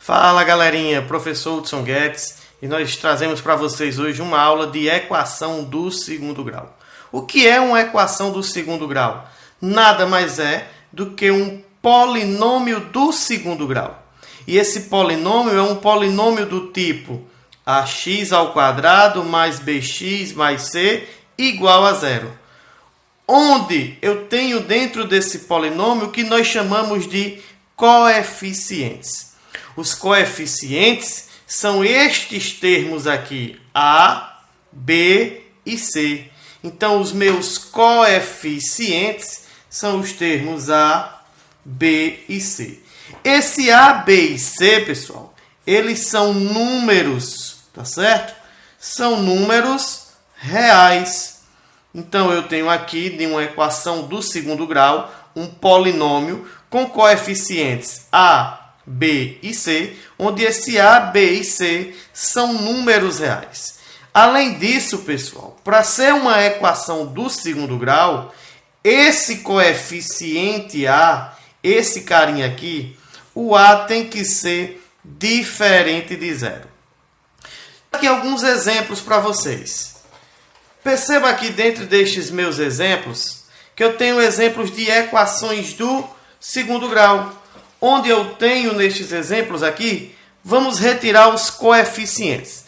Fala galerinha, professor Hudson Guedes, e nós trazemos para vocês hoje uma aula de equação do segundo grau. O que é uma equação do segundo grau? Nada mais é do que um polinômio do segundo grau. E esse polinômio é um polinômio do tipo ax ao quadrado mais bx mais c igual a zero. Onde eu tenho dentro desse polinômio o que nós chamamos de coeficientes. Os coeficientes são estes termos aqui, A, B e C. Então, os meus coeficientes são os termos A, B e C. Esse A, B e C, pessoal, eles são números, tá certo? São números reais. Então, eu tenho aqui, de uma equação do segundo grau, um polinômio com coeficientes A, B e C, onde esse A, B e C são números reais. Além disso, pessoal, para ser uma equação do segundo grau, esse coeficiente A, esse carinha aqui, o A tem que ser diferente de zero. Aqui alguns exemplos para vocês. Perceba aqui dentro destes meus exemplos que eu tenho exemplos de equações do segundo grau. Onde eu tenho nestes exemplos aqui, vamos retirar os coeficientes.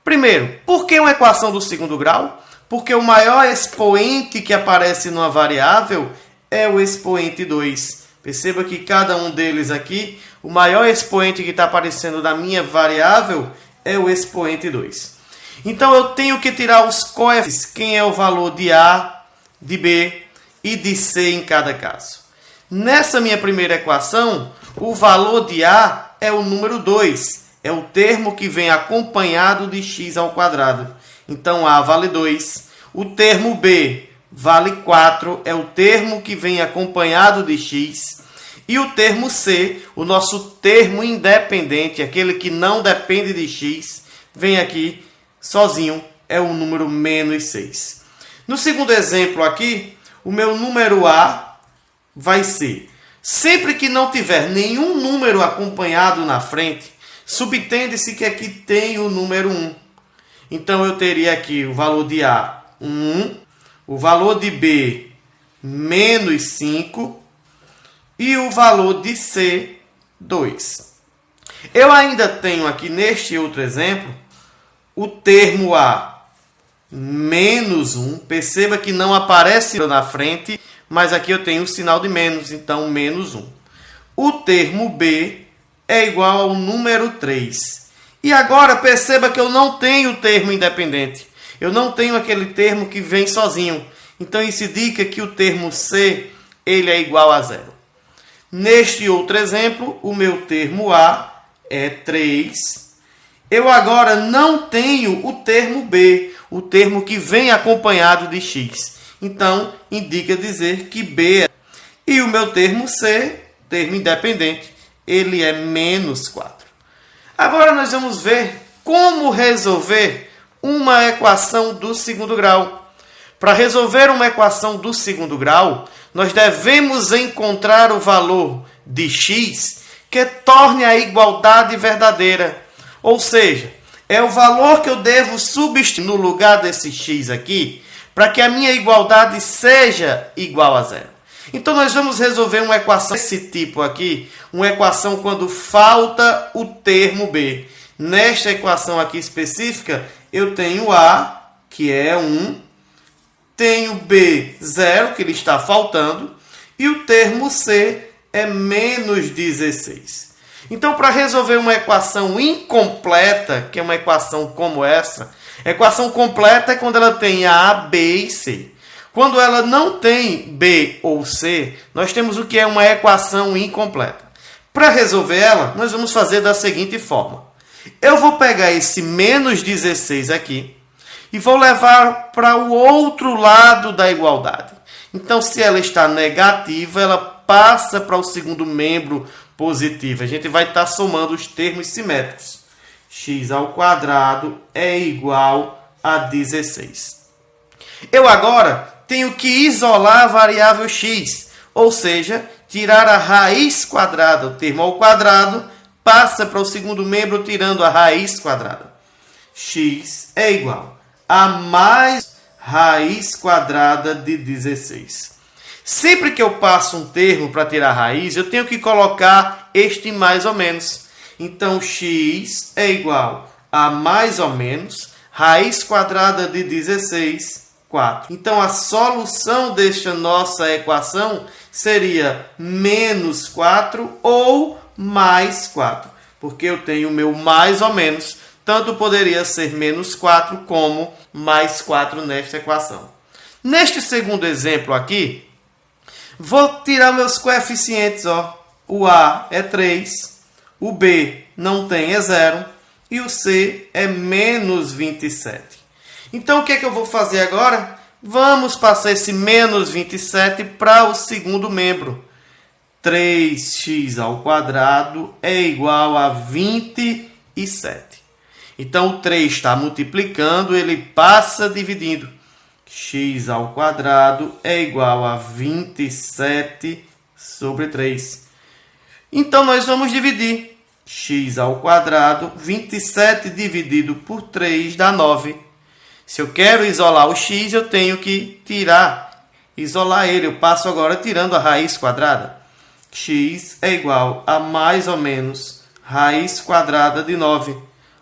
Primeiro, por que uma equação do segundo grau? Porque o maior expoente que aparece numa variável é o expoente 2. Perceba que cada um deles aqui, o maior expoente que está aparecendo na minha variável é o expoente 2. Então, eu tenho que tirar os coeficientes, quem é o valor de A, de B e de C em cada caso. Nessa minha primeira equação, o valor de A é o número 2. É o termo que vem acompanhado de x ao quadrado. Então, A vale 2. O termo B vale 4. É o termo que vem acompanhado de x. E o termo C, o nosso termo independente, aquele que não depende de x, vem aqui sozinho. É o número menos 6. No segundo exemplo aqui, o meu número A vai ser, sempre que não tiver nenhum número acompanhado na frente, subtende-se que aqui tem o número 1. Então, eu teria aqui o valor de A, 1, o valor de B, menos 5, e o valor de C, 2. Eu ainda tenho aqui, neste outro exemplo, o termo A, menos 1. Perceba que não aparece na frente, mas aqui eu tenho o sinal de menos, então menos 1. O termo B é igual ao número 3. E agora perceba que eu não tenho o termo independente. Eu não tenho aquele termo que vem sozinho. Então isso indica que o termo C ele é igual a zero. Neste outro exemplo, o meu termo A é 3. Eu agora não tenho o termo B, o termo que vem acompanhado de x. Então, indica dizer que B é... E o meu termo C, termo independente, ele é menos 4. Agora nós vamos ver como resolver uma equação do segundo grau. Para resolver uma equação do segundo grau, nós devemos encontrar o valor de x que torne a igualdade verdadeira. Ou seja, é o valor que eu devo substituir no lugar desse x aqui, para que a minha igualdade seja igual a zero. Então, nós vamos resolver uma equação desse tipo aqui, uma equação quando falta o termo B. Nesta equação aqui específica, eu tenho A, que é 1, tenho B, 0, que ele está faltando, e o termo C é menos 16. Então, para resolver uma equação incompleta, que é uma equação como essa, equação completa é quando ela tem A, B e C. Quando ela não tem B ou C, nós temos o que é uma equação incompleta. Para resolver ela, nós vamos fazer da seguinte forma. Eu vou pegar esse menos 16 aqui e vou levar para o outro lado da igualdade. Então, se ela está negativa, ela passa para o segundo membro positivo. A gente vai estar somando os termos simétricos. X ao quadrado é igual a 16. Eu agora tenho que isolar a variável x, ou seja, tirar a raiz quadrada, o termo ao quadrado, passa para o segundo membro tirando a raiz quadrada. X é igual a mais raiz quadrada de 16. Sempre que eu passo um termo para tirar a raiz, eu tenho que colocar este mais ou menos. Então, x é igual a mais ou menos raiz quadrada de 16, 4. Então, a solução desta nossa equação seria menos 4 ou mais 4. Porque eu tenho o meu mais ou menos, tanto poderia ser menos 4 como mais 4 nesta equação. Neste segundo exemplo aqui, vou tirar meus coeficientes. O A é 3, o B não tem, é 0, e o C é menos 27. Então, o que é que eu vou fazer agora? Vamos passar esse menos 27 para o segundo membro. 3x ao quadrado é igual a 27. Então, o 3 está multiplicando, ele passa dividindo. X ao quadrado é igual a 27 sobre 3. Então, nós vamos dividir. X ao quadrado, 27 dividido por 3 dá 9. Se eu quero isolar o x, eu tenho que isolar ele. Eu passo agora tirando a raiz quadrada. X é igual a mais ou menos raiz quadrada de 9.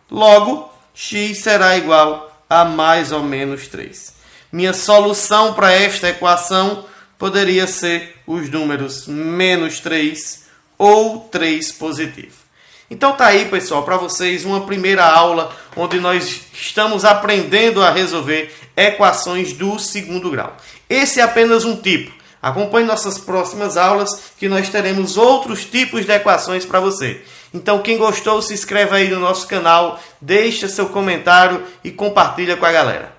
Logo, x será igual a mais ou menos 3. Minha solução para esta equação poderia ser os números menos 3 ou 3 positivo. Então tá aí, pessoal, para vocês uma primeira aula onde nós estamos aprendendo a resolver equações do segundo grau. Esse é apenas um tipo. Acompanhe nossas próximas aulas que nós teremos outros tipos de equações para você. Então quem gostou, se inscreve aí no nosso canal, deixa seu comentário e compartilha com a galera.